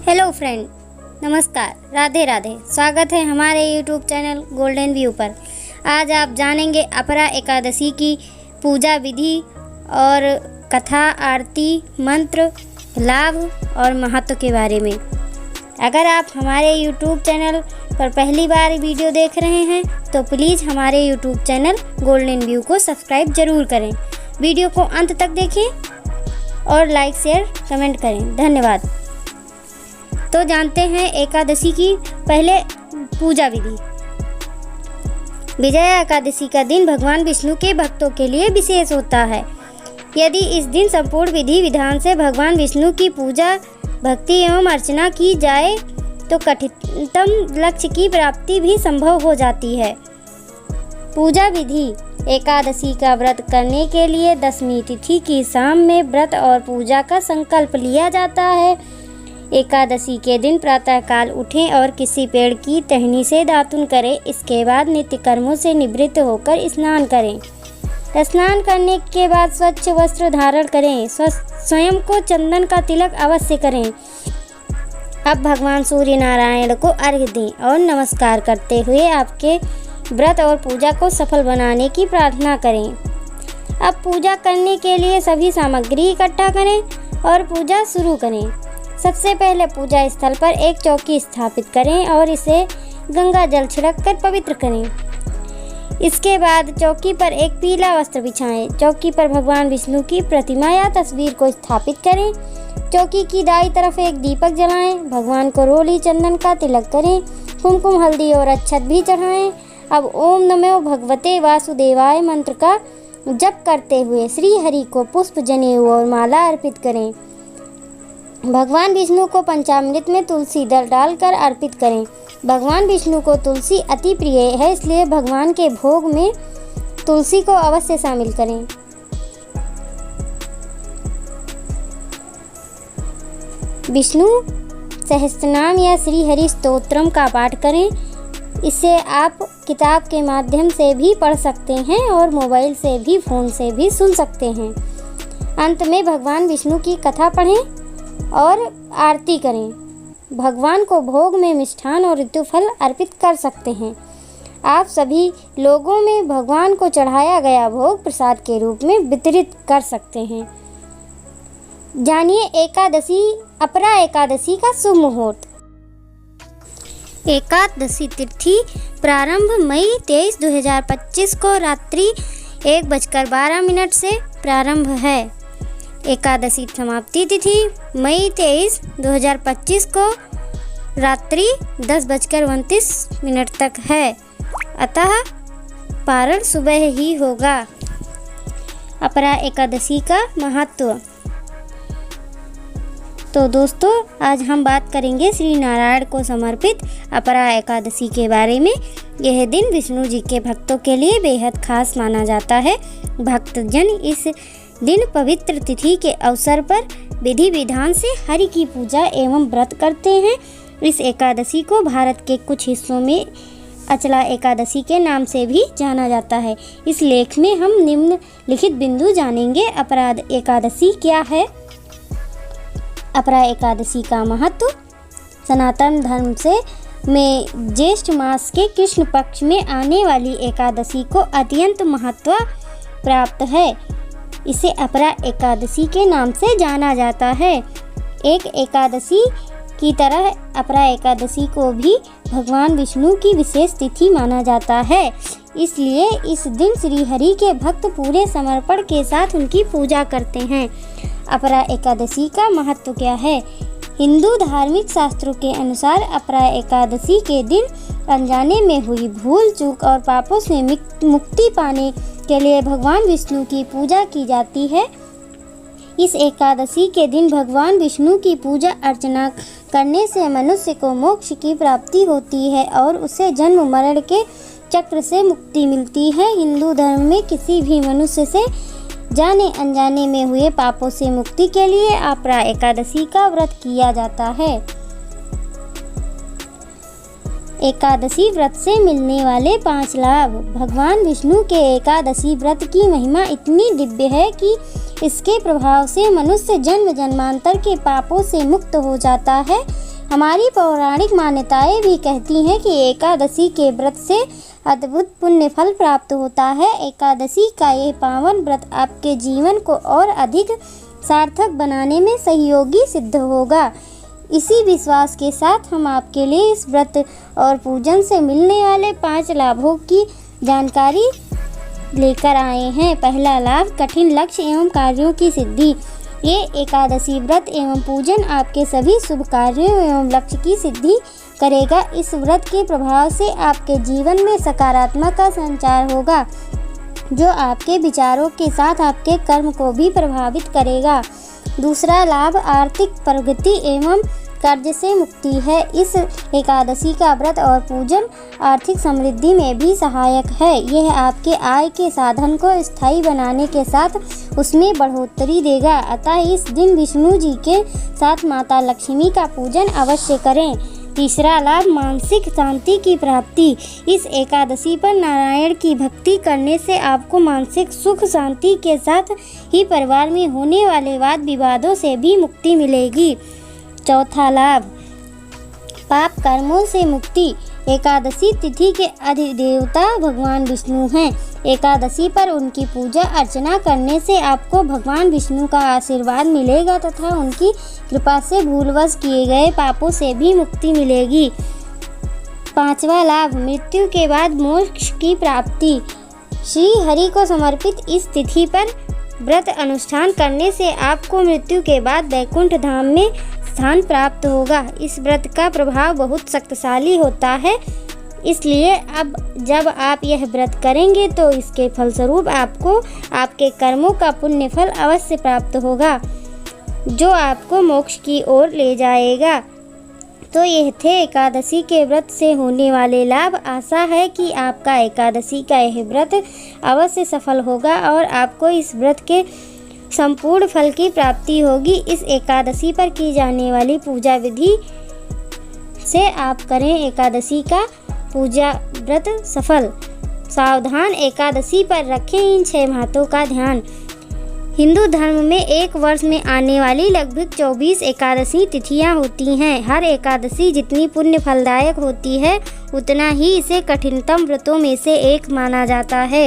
Hello friend, नमस्कार, राधे राधे। स्वागत है हमारे यूट्यूब चैनल गोल्डन व्यू पर। आज आप जानेंगे अपरा एकादशी की पूजा विधि और कथा, आरती, मंत्र, लाभ और महत्व के बारे में। अगर आप हमारे यूट्यूब चैनल पर पहली बार वीडियो देख रहे हैं तो प्लीज़ हमारे यूट्यूब चैनल गोल्डन व्यू को सब्सक्राइब ज़रूर करें। वीडियो को अंत तक देखें और लाइक, शेयर, कमेंट करें। धन्यवाद। तो जानते हैं एकादशी की पहले पूजा विधि। विजया एकादशी का दिन भगवान विष्णु के भक्तों के लिए विशेष होता है। यदि इस दिन संपूर्ण विधि विधान से भगवान विष्णु की पूजा, भक्ति एवं अर्चना की जाए तो कठिनतम लक्ष्य की प्राप्ति भी संभव हो जाती है। पूजा विधि। एकादशी का व्रत करने के लिए दशमी तिथि की शाम में व्रत और पूजा का संकल्प लिया जाता है। एकादशी के दिन प्रातःकाल उठें और किसी पेड़ की टहनी से दातुन करें। इसके बाद नित्य कर्मों से निवृत्त होकर स्नान करें। स्नान करने के बाद स्वच्छ वस्त्र धारण करें। स्वयं को चंदन का तिलक अवश्य करें। अब भगवान सूर्य नारायण को अर्घ्य दें और नमस्कार करते हुए आपके व्रत और पूजा को सफल बनाने की प्रार्थना करें। अब पूजा करने के लिए सभी सामग्री इकट्ठा करें और पूजा शुरू करें। सबसे पहले पूजा स्थल पर एक चौकी स्थापित करें और इसे गंगा जल छिड़ककर पवित्र करें। इसके बाद चौकी पर एक पीला वस्त्र बिछाएं। चौकी पर भगवान विष्णु की प्रतिमा या तस्वीर को स्थापित करें। चौकी की दाईं तरफ एक दीपक जलाएं। भगवान को रोली चंदन का तिलक करें। कुमकुम, हल्दी और अक्षत भी चढ़ाएं। अब ओम नमो भगवते वासुदेवाय मंत्र का जप करते हुए श्री हरि को पुष्प, जनेऊ और माला अर्पित करें। भगवान विष्णु को पंचामृत में तुलसी दल डालकर अर्पित करें। भगवान विष्णु को तुलसी अति प्रिय है, इसलिए भगवान के भोग में तुलसी को अवश्य शामिल करें। विष्णु सहस्त्रनाम या श्री हरि स्तोत्रम का पाठ करें। इसे आप किताब के माध्यम से भी पढ़ सकते हैं और मोबाइल से भी, फ़ोन से भी सुन सकते हैं। अंत में भगवान विष्णु की कथा पढ़ें और आरती करें। भगवान को भोग में मिष्ठान और ऋतुफल अर्पित कर सकते हैं। आप सभी लोगों में भगवान को चढ़ाया गया भोग प्रसाद के रूप में वितरित कर सकते हैं। जानिए एकादशी, अपरा एकादशी का शुभ मुहूर्त। एकादशी तिथि प्रारंभ मई 23, 2025 को रात्रि 1:12 से प्रारंभ है। एकादशी समाप्ति तिथि मई 23, 2025 को रात्रि 10:29 तक है, अतः पारण सुबह ही होगा। अपरा एकादशी का महत्व। तो दोस्तों, आज हम बात करेंगे श्री नारायण को समर्पित अपरा एकादशी के बारे में। यह दिन विष्णु जी के भक्तों के लिए बेहद खास माना जाता है। भक्तजन इस दिन पवित्र तिथि के अवसर पर विधि विधान से हरि की पूजा एवं व्रत करते हैं। इस एकादशी को भारत के कुछ हिस्सों में अचला एकादशी के नाम से भी जाना जाता है। इस लेख में हम निम्नलिखित बिंदु जानेंगे। अपरा एकादशी क्या है? अपरा एकादशी का महत्व। सनातन धर्म से में ज्येष्ठ मास के कृष्ण पक्ष में आने वाली एकादशी को अत्यंत महत्व प्राप्त है। इसे अपरा एकादशी के नाम से जाना जाता है। एक एकादशी की तरह अपरा एकादशी को भी भगवान विष्णु की विशेष तिथि माना जाता है। इसलिए इस दिन श्री हरि के भक्त पूरे समर्पण के साथ उनकी पूजा करते हैं। अपरा एकादशी का महत्व क्या है? हिंदू धार्मिक शास्त्रों के अनुसार अपरा एकादशी के दिन अनजाने में हुई भूल चूक और पापों से मुक्ति पाने के लिए भगवान विष्णु की पूजा की जाती है। इस एकादशी के दिन भगवान विष्णु की पूजा अर्चना करने से मनुष्य को मोक्ष की प्राप्ति होती है और उसे जन्म मरण के चक्र से मुक्ति मिलती है। हिंदू धर्म में किसी भी मनुष्य से जाने अनजाने में हुए पापों से मुक्ति के लिए अपरा एकादशी का व्रत किया जाता है। एकादशी व्रत से मिलने वाले 5 लाभ। भगवान विष्णु के एकादशी व्रत की महिमा इतनी दिव्य है कि इसके प्रभाव से मनुष्य जन्म जन्मांतर के पापों से मुक्त हो जाता है। हमारी पौराणिक मान्यताएं भी कहती हैं कि एकादशी के व्रत से अद्भुत पुण्य फल प्राप्त होता है। एकादशी का यह पावन व्रत आपके जीवन को और अधिक सार्थक बनाने में सहयोगी सिद्ध होगा। इसी विश्वास के साथ हम आपके लिए इस व्रत और पूजन से मिलने वाले 5 लाभों की जानकारी लेकर आए हैं। पहला लाभ, कठिन लक्ष्य एवं कार्यों की सिद्धि। ये एकादशी व्रत एवं पूजन आपके सभी शुभ कार्यों एवं लक्ष्य की सिद्धि करेगा। इस व्रत के प्रभाव से आपके जीवन में सकारात्मक का संचार होगा, जो आपके विचारों के साथ आपके कर्म को भी प्रभावित करेगा। दूसरा लाभ, आर्थिक प्रगति एवं कर्ज से मुक्ति है। इस एकादशी का व्रत और पूजन आर्थिक समृद्धि में भी सहायक है। यह आपके आय के साधन को स्थायी बनाने के साथ उसमें बढ़ोतरी देगा। अतः इस दिन विष्णु जी के साथ माता लक्ष्मी का पूजन अवश्य करें। तीसरा लाभ, मानसिक शांति की प्राप्ति। इस एकादशी पर नारायण की भक्ति करने से आपको मानसिक सुख शांति के साथ ही परिवार में होने वाले वाद विवादों से भी मुक्ति मिलेगी। चौथा लाभ, पाप कर्मों से मुक्ति। एकादशी तिथि के अधिदेवता भगवान विष्णु हैं। एकादशी पर उनकी पूजा अर्चना करने से आपको भगवान विष्णु का आशीर्वाद मिलेगा तथा उनकी कृपा से भूलवश किए गए पापों से भी मुक्ति मिलेगी। पांचवा लाभ, मृत्यु के बाद मोक्ष की प्राप्ति। श्री हरि को समर्पित इस तिथि पर व्रत अनुष्ठान करने से आपको मृत्यु के बाद वैकुंठ धाम में स्थान प्राप्त होगा। इस व्रत का प्रभाव बहुत शक्तिशाली होता है, इसलिए अब जब आप यह व्रत करेंगे तो इसके फलस्वरूप आपको आपके कर्मों का पुण्य फल अवश्य प्राप्त होगा, जो आपको मोक्ष की ओर ले जाएगा। तो यह थे एकादशी के व्रत से होने वाले लाभ। आशा है कि आपका एकादशी का यह व्रत अवश्य सफल होगा और आपको इस व्रत के संपूर्ण फल की प्राप्ति होगी। इस एकादशी पर की जाने वाली पूजा विधि से आप करें एकादशी का पूजा व्रत सफल। सावधान, एकादशी पर रखें इन 6 बातों का ध्यान। हिंदू धर्म में एक वर्ष में आने वाली लगभग 24 एकादशी तिथियां होती हैं। हर एकादशी जितनी पुण्य फलदायक होती है उतना ही इसे कठिनतम व्रतों में से एक माना जाता है।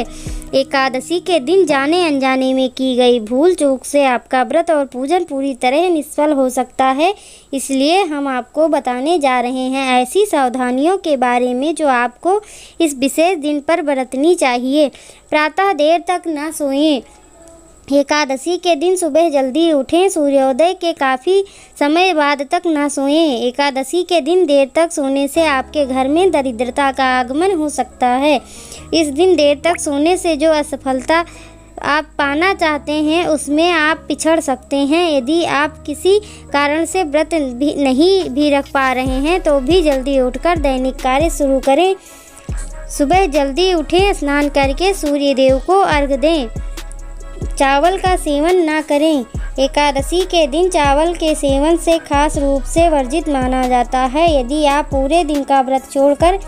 एकादशी के दिन जाने अनजाने में की गई भूल चूक से आपका व्रत और पूजन पूरी तरह निष्फल हो सकता है। इसलिए हम आपको बताने जा रहे हैं ऐसी सावधानियों के बारे में जो आपको इस विशेष दिन पर बरतनी चाहिए। प्रातः देर तक न सोएं। एकादशी के दिन सुबह जल्दी उठें। सूर्योदय के काफ़ी समय बाद तक ना सोएं। एकादशी के दिन देर तक सोने से आपके घर में दरिद्रता का आगमन हो सकता है। इस दिन देर तक सोने से जो असफलता आप पाना चाहते हैं उसमें आप पिछड़ सकते हैं। यदि आप किसी कारण से व्रत नहीं भी रख पा रहे हैं तो भी जल्दी उठकर दैनिक कार्य शुरू करें। सुबह जल्दी उठें, स्नान करके सूर्य देव को अर्घ्य दें। चावल का सेवन ना करें। एकादशी के दिन चावल के सेवन से खास रूप से वर्जित माना जाता है। यदि आप पूरे दिन का व्रत छोड़कर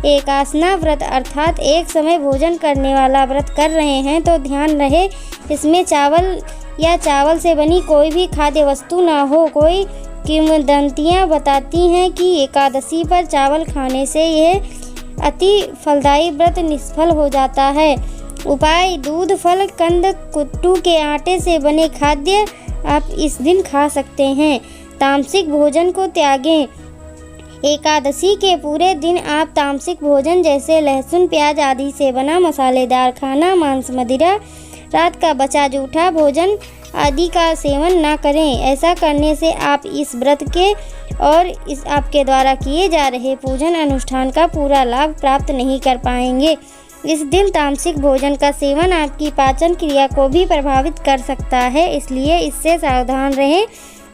एकासना व्रत अर्थात एक समय भोजन करने वाला व्रत कर रहे हैं तो ध्यान रहे इसमें चावल या चावल से बनी कोई भी खाद्य वस्तु ना हो। कोई किंवदंतियाँ बताती हैं कि एकादशी पर चावल खाने से यह अति फलदायी व्रत निष्फल हो जाता है। उपाय, दूध, फल, कंद, कुट्टू के आटे से बने खाद्य आप इस दिन खा सकते हैं। तामसिक भोजन को त्यागें। एकादशी के पूरे दिन आप तामसिक भोजन जैसे लहसुन, प्याज आदि से बना मसालेदार खाना, मांस, मदिरा, रात का बचा जूठा भोजन आदि का सेवन ना करें। ऐसा करने से आप इस व्रत के और इस आपके द्वारा किए जा रहे पूजन अनुष्ठान का पूरा लाभ प्राप्त नहीं कर पाएंगे। इस दिन तामसिक भोजन का सेवन आपकी पाचन क्रिया को भी प्रभावित कर सकता है, इसलिए इससे सावधान रहें।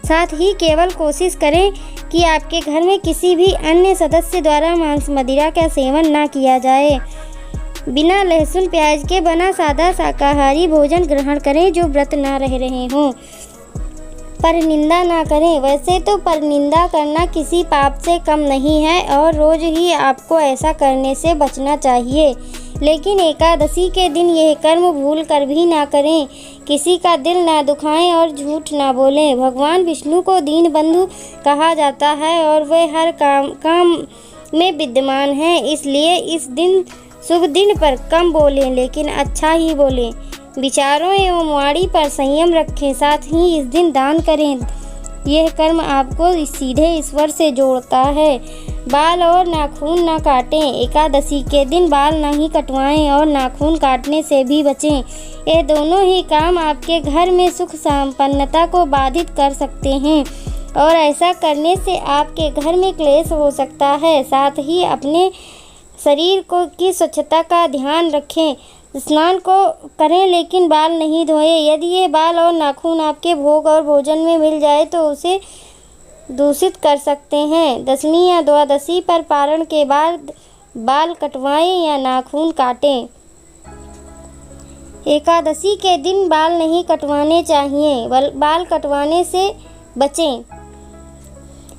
साथ ही केवल कोशिश करें कि आपके घर में किसी भी अन्य सदस्य द्वारा मांस मदिरा का सेवन ना किया जाए। बिना लहसुन प्याज के बना सादा शाकाहारी भोजन ग्रहण करें जो व्रत ना रह रहे हों। परनिंदा ना करें। वैसे तो परनिंदा करना किसी पाप से कम नहीं है और रोज ही आपको ऐसा करने से बचना चाहिए, लेकिन एकादशी के दिन यह कर्म भूल कर भी ना करें। किसी का दिल ना दुखाएं और झूठ ना बोलें। भगवान विष्णु को दीन बंधु कहा जाता है और वे हर काम में विद्यमान हैं, इसलिए इस दिन शुभ दिन पर कम बोलें लेकिन अच्छा ही बोलें। विचारों एवं वाणी पर संयम रखें, साथ ही इस दिन दान करें। यह कर्म आपको सीधे ईश्वर से जोड़ता है। बाल और नाखून ना काटें। एकादशी के दिन बाल नहीं कटवाएं और नाखून काटने से भी बचें। ये दोनों ही काम आपके घर में सुख संपन्नता को बाधित कर सकते हैं और ऐसा करने से आपके घर में क्लेश हो सकता है। साथ ही अपने शरीर की स्वच्छता का ध्यान रखें। स्नान को करें लेकिन बाल नहीं धोएं। यदि ये बाल और नाखून आपके भोग और भोजन में मिल जाए तो उसे दूषित कर सकते हैं। दशमी या द्वादशी पर पारण के बाद बाल कटवाएं या नाखून काटें। एकादशी के दिन बाल नहीं कटवाने चाहिए, बाल कटवाने से बचें।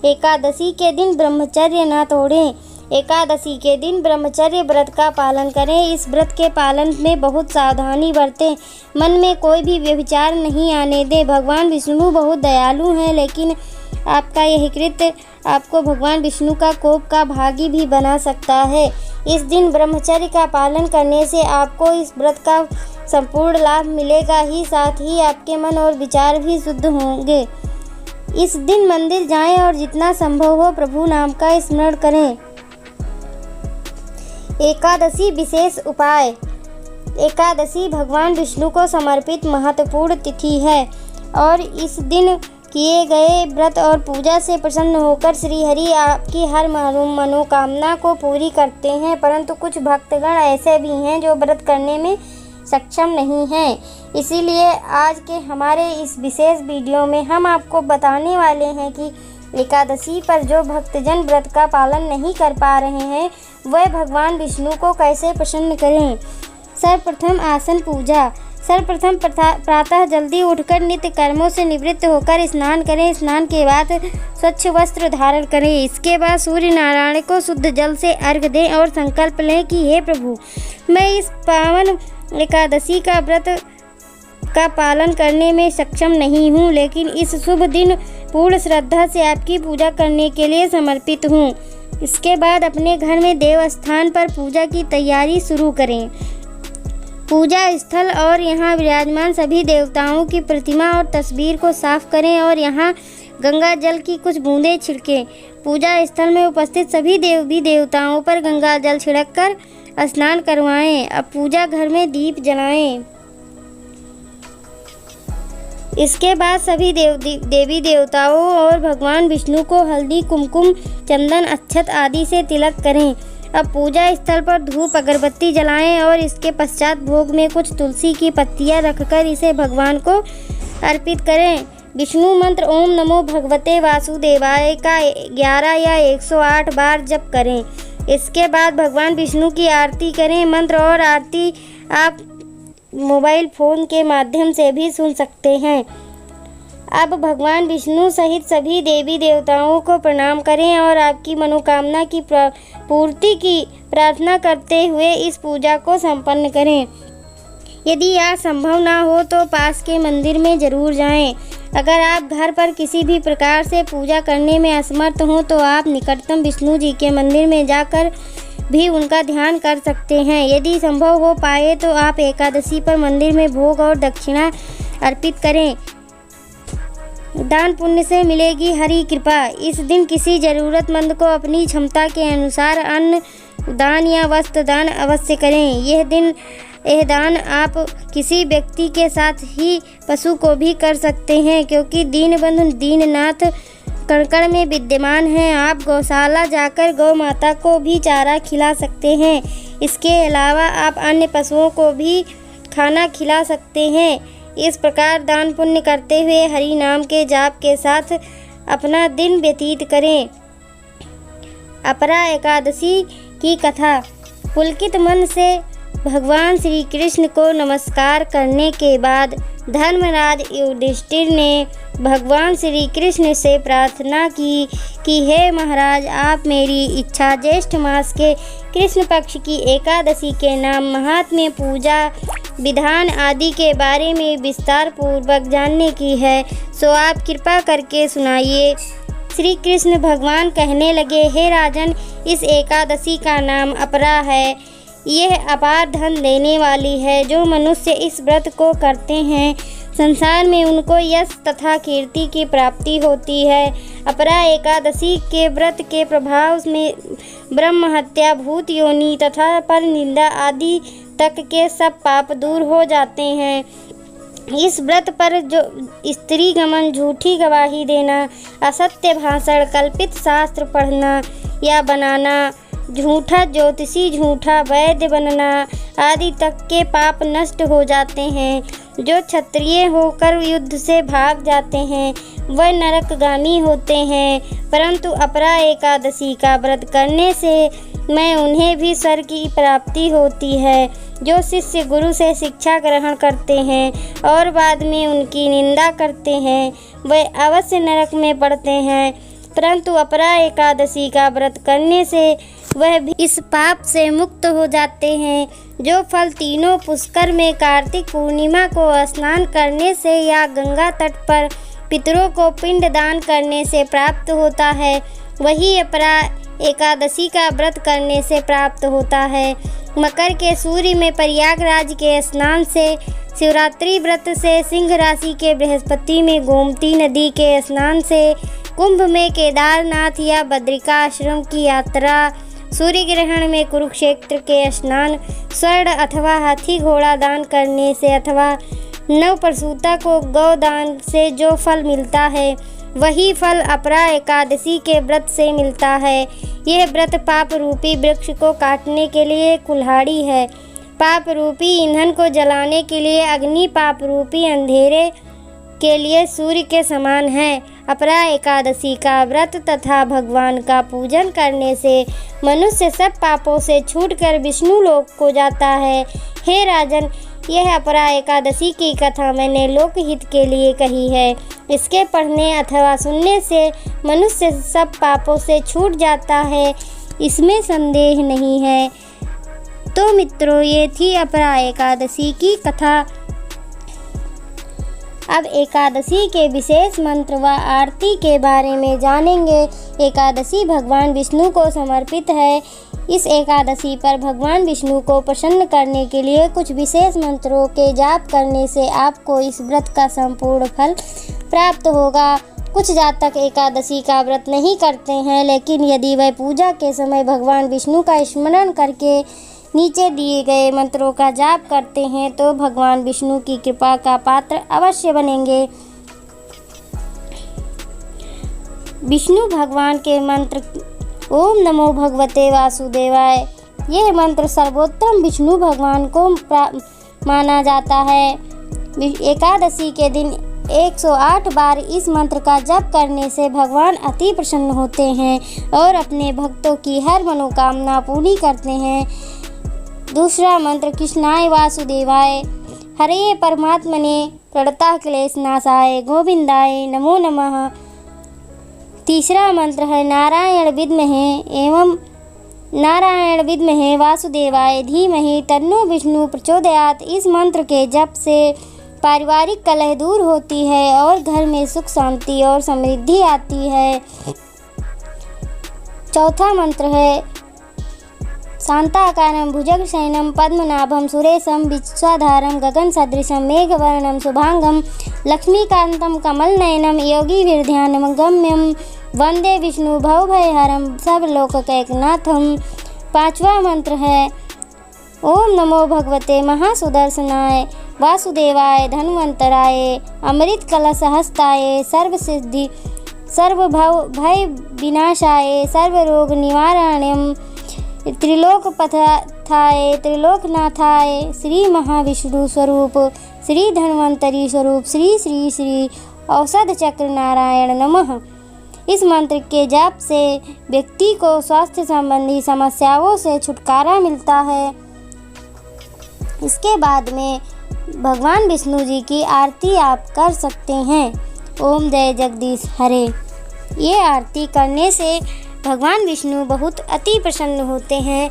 एकादशी के दिन ब्रह्मचर्य ना तोड़ें। एकादशी के दिन ब्रह्मचर्य व्रत का पालन करें। इस व्रत के पालन में बहुत सावधानी बरतें। मन में कोई भी व्यभिचार नहीं आने दें। भगवान विष्णु बहुत दयालु हैं, लेकिन आपका यह कृत्य आपको भगवान विष्णु का कोप का भागी भी बना सकता है। इस दिन ब्रह्मचर्य का पालन करने से आपको इस व्रत का संपूर्ण लाभ मिलेगा ही, साथ ही आपके मन और विचार भी शुद्ध होंगे। इस दिन मंदिर जाएं और जितना संभव हो प्रभु नाम का स्मरण करें। एकादशी विशेष उपाय। एकादशी भगवान विष्णु को समर्पित महत्वपूर्ण तिथि है और इस दिन किए गए व्रत और पूजा से प्रसन्न होकर श्री हरि आपकी हर मनोकामना को पूरी करते हैं। परंतु कुछ भक्तगण ऐसे भी हैं जो व्रत करने में सक्षम नहीं हैं। इसीलिए आज के हमारे इस विशेष वीडियो में हम आपको बताने वाले हैं कि एकादशी पर जो भक्तजन व्रत का पालन नहीं कर पा रहे हैं वह भगवान विष्णु को कैसे प्रसन्न करें। सर्वप्रथम आसन पूजा। सर्वप्रथम प्रातः जल्दी उठकर नित्य कर्मों से निवृत्त होकर स्नान करें। स्नान के बाद स्वच्छ वस्त्र धारण करें। इसके बाद सूर्य नारायण को शुद्ध जल से अर्घ्य दें और संकल्प लें कि हे प्रभु, मैं इस पावन एकादशी का व्रत का पालन करने में सक्षम नहीं हूँ, लेकिन इस शुभ दिन पूर्ण श्रद्धा से आपकी पूजा करने के लिए समर्पित हूँ। इसके बाद अपने घर में देव स्थान पर पूजा की तैयारी शुरू करें। पूजा स्थल और यहाँ विराजमान सभी देवताओं की प्रतिमा और तस्वीर को साफ करें और यहाँ गंगा जल की कुछ बूंदें छिड़कें। पूजा स्थल में उपस्थित सभी देवी देवताओं पर गंगा जल छिड़ककर स्नान करवाएं। अब पूजा घर में दीप जलाएं। इसके बाद सभी देवी देवताओं और भगवान विष्णु को हल्दी, कुमकुम, चंदन, अक्षत आदि से तिलक करें। अब पूजा स्थल पर धूप अगरबत्ती जलाएं और इसके पश्चात भोग में कुछ तुलसी की पत्तियां रखकर इसे भगवान को अर्पित करें। विष्णु मंत्र ओम नमो भगवते वासुदेवाय का 11 या 108 बार जप करें। इसके बाद भगवान विष्णु की आरती करें। मंत्र और आरती आप मोबाइल फ़ोन के माध्यम से भी सुन सकते हैं। अब भगवान विष्णु सहित सभी देवी देवताओं को प्रणाम करें और आपकी मनोकामना की पूर्ति की प्रार्थना करते हुए इस पूजा को संपन्न करें। यदि यह संभव ना हो तो पास के मंदिर में ज़रूर जाएं। अगर आप घर पर किसी भी प्रकार से पूजा करने में असमर्थ हों तो आप निकटतम विष्णु जी के मंदिर में जाकर भी उनका ध्यान कर सकते हैं। यदि संभव हो पाए तो आप एकादशी पर मंदिर में भोग और दक्षिणा अर्पित करें। दान पुण्य से मिलेगी हरि कृपा। इस दिन किसी ज़रूरतमंद को अपनी क्षमता के अनुसार अन्न दान या वस्त्र दान अवश्य करें। यह दान आप किसी व्यक्ति के साथ ही पशु को भी कर सकते हैं, क्योंकि दीनबंधु दीननाथ कण में विद्यमान हैं। आप गौशाला जाकर गौ माता को भी चारा खिला सकते हैं। इसके अलावा आप अन्य पशुओं को भी खाना खिला सकते हैं। इस प्रकार दान पुण्य करते हुए हरि नाम के जाप के साथ अपना दिन व्यतीत करें। अपरा एकादशी की कथा। पुलकित मन से भगवान श्री कृष्ण को नमस्कार करने के बाद धर्मराज युधिष्ठिर ने भगवान श्री कृष्ण से प्रार्थना की कि हे महाराज, आप मेरी इच्छा ज्येष्ठ मास के कृष्ण पक्ष की एकादशी के नाम, महात्म्य, पूजा विधान आदि के बारे में विस्तार पूर्वक जानने की है, सो आप कृपा करके सुनाइए। श्री कृष्ण भगवान कहने लगे, हे राजन, इस एकादशी का नाम अपरा है। यह अपार धन देने वाली है। जो मनुष्य इस व्रत को करते हैं, संसार में उनको यश तथा कीर्ति की प्राप्ति होती है। अपरा एकादशी के व्रत के प्रभाव में ब्रह्म हत्या, भूत योनि तथा पर निंदा आदि तक के सब पाप दूर हो जाते हैं। इस व्रत पर जो स्त्री गमन, झूठी गवाही देना, असत्य भाषण, कल्पित शास्त्र पढ़ना या बनाना, झूठा ज्योतिषी, झूठा वैद्य बनना आदि तक के पाप नष्ट हो जाते हैं। जो क्षत्रिय होकर युद्ध से भाग जाते हैं वह नरकगामी होते हैं, परंतु अपरा एकादशी का व्रत करने से मैं उन्हें भी स्वर्ग की प्राप्ति होती है। जो शिष्य गुरु से शिक्षा ग्रहण करते हैं और बाद में उनकी निंदा करते हैं वह अवश्य नरक में पड़ते हैं, परंतु अपरा एकादशी का व्रत करने से वह भी इस पाप से मुक्त हो जाते हैं। जो फल तीनों पुष्कर में कार्तिक पूर्णिमा को स्नान करने से या गंगा तट पर पितरों को पिंड दान करने से प्राप्त होता है, वही अपरा एकादशी का व्रत करने से प्राप्त होता है। मकर के सूर्य में प्रयागराज के स्नान से, शिवरात्रि व्रत से, सिंह राशि के बृहस्पति में गोमती नदी के स्नान से, कुंभ में केदारनाथ या बद्रिकाश्रम की यात्रा, सूर्य ग्रहण में कुरुक्षेत्र के स्नान, स्वर्ण अथवा हाथी घोड़ा दान करने से अथवा नवप्रसूता को गौदान से जो फल मिलता है, वही फल अपरा एकादशी के व्रत से मिलता है। यह व्रत पाप रूपी वृक्ष को काटने के लिए कुल्हाड़ी है। पाप रूपी ईंधन को जलाने के लिए अग्नि, पाप रूपी अंधेरे के लिए सूर्य के समान है। अपरा एकादशी का व्रत तथा भगवान का पूजन करने से मनुष्य सब पापों से छूटकर विष्णु लोक को जाता है। हे राजन, यह अपरा एकादशी की कथा मैंने लोकहित के लिए कही है। इसके पढ़ने अथवा सुनने से मनुष्य सब पापों से छूट जाता है, इसमें संदेह नहीं है। तो मित्रों, ये थी अपरा एकादशी की कथा। अब एकादशी के विशेष मंत्र व आरती के बारे में जानेंगे। एकादशी भगवान विष्णु को समर्पित है। इस एकादशी पर भगवान विष्णु को प्रसन्न करने के लिए कुछ विशेष मंत्रों के जाप करने से आपको इस व्रत का संपूर्ण फल प्राप्त होगा। कुछ जातक एकादशी का व्रत नहीं करते हैं, लेकिन यदि वह पूजा के समय भगवान विष्णु का स्मरण करके नीचे दिए गए मंत्रों का जाप करते हैं तो भगवान विष्णु की कृपा का पात्र अवश्य बनेंगे। विष्णु भगवान के मंत्र ओम नमो भगवते वासुदेवाय। यह मंत्र सर्वोत्तम विष्णु भगवान को माना जाता है। एकादशी के दिन 108 बार इस मंत्र का जप करने से भगवान अति प्रसन्न होते हैं और अपने भक्तों की हर मनोकामना पूरी करते हैं। दूसरा मंत्र कृष्णाय वासुदेवाय। हरे परमात्मने प्रणता क्लेश नाशाय गोविंदाय नमो नमः। तीसरा मंत्र है नारायण विद्महे वासुदेवाय धीमहि तन्नो विष्णु प्रचोदयात्। इस मंत्र के जप से पारिवारिक कलह दूर होती है और घर में सुख शांति और समृद्धि आती है। चौथा मंत्र है शांताकारं भुजगशयनं पद्मनाभं सुरेशं विश्वाधारं गगन सदृशं मेघवर्णं शुभांगं लक्ष्मीकांतं कमलनयनं योगिभिर्ध्यानगम्यं वंदे विष्णु भवभयहरं सर्वलोकैकनाथं। पांचवा मंत्र है ओम नमो भगवते महासुदर्शनाय वासुदेवाय धन्वंतराय अमृत कलशहस्ताय सर्वसिद्धि सर्वभय विनाशाय सर्वरोग निवारण्यं त्रिलोकपथाय त्रिलोकनाथाय श्री महाविष्णु स्वरूप श्री धन्वंतरी स्वरूप श्री श्री श्री औषध चक्र नारायण नमः। इस मंत्र के जाप से व्यक्ति को स्वास्थ्य संबंधी समस्याओं से छुटकारा मिलता है। इसके बाद में भगवान विष्णु जी की आरती आप कर सकते हैं। ओम जय जगदीश हरे। ये आरती करने से भगवान विष्णु बहुत अति प्रसन्न होते हैं।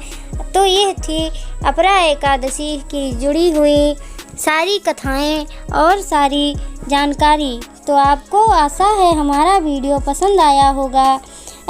तो यह थी अपरा एकादशी की जुड़ी हुई सारी कथाएं और सारी जानकारी। तो आपको आशा है हमारा वीडियो पसंद आया होगा।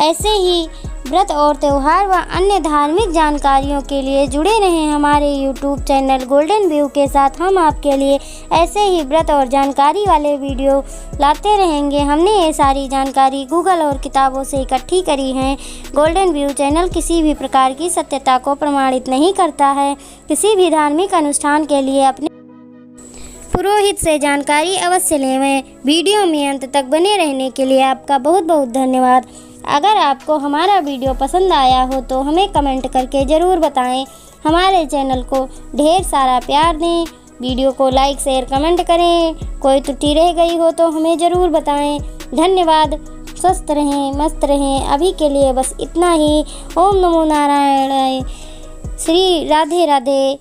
ऐसे ही व्रत और त्यौहार व अन्य धार्मिक जानकारियों के लिए जुड़े रहें हमारे YouTube चैनल गोल्डन व्यू के साथ। हम आपके लिए ऐसे ही व्रत और जानकारी वाले वीडियो लाते रहेंगे। हमने ये सारी जानकारी गूगल और किताबों से इकट्ठी करी है। गोल्डन व्यू चैनल किसी भी प्रकार की सत्यता को प्रमाणित नहीं करता है। किसी भी धार्मिक अनुष्ठान के लिए अपने पुरोहित से जानकारी अवश्य लें। वीडियो में अंत तक बने रहने के लिए आपका बहुत बहुत धन्यवाद। अगर आपको हमारा वीडियो पसंद आया हो तो हमें कमेंट करके ज़रूर बताएं। हमारे चैनल को ढेर सारा प्यार दें। वीडियो को लाइक शेयर कमेंट करें। कोई त्रुटि रह गई हो तो हमें ज़रूर बताएं। धन्यवाद। स्वस्थ रहें, मस्त रहें। अभी के लिए बस इतना ही। ओम नमो नारायण। श्री राधे राधे।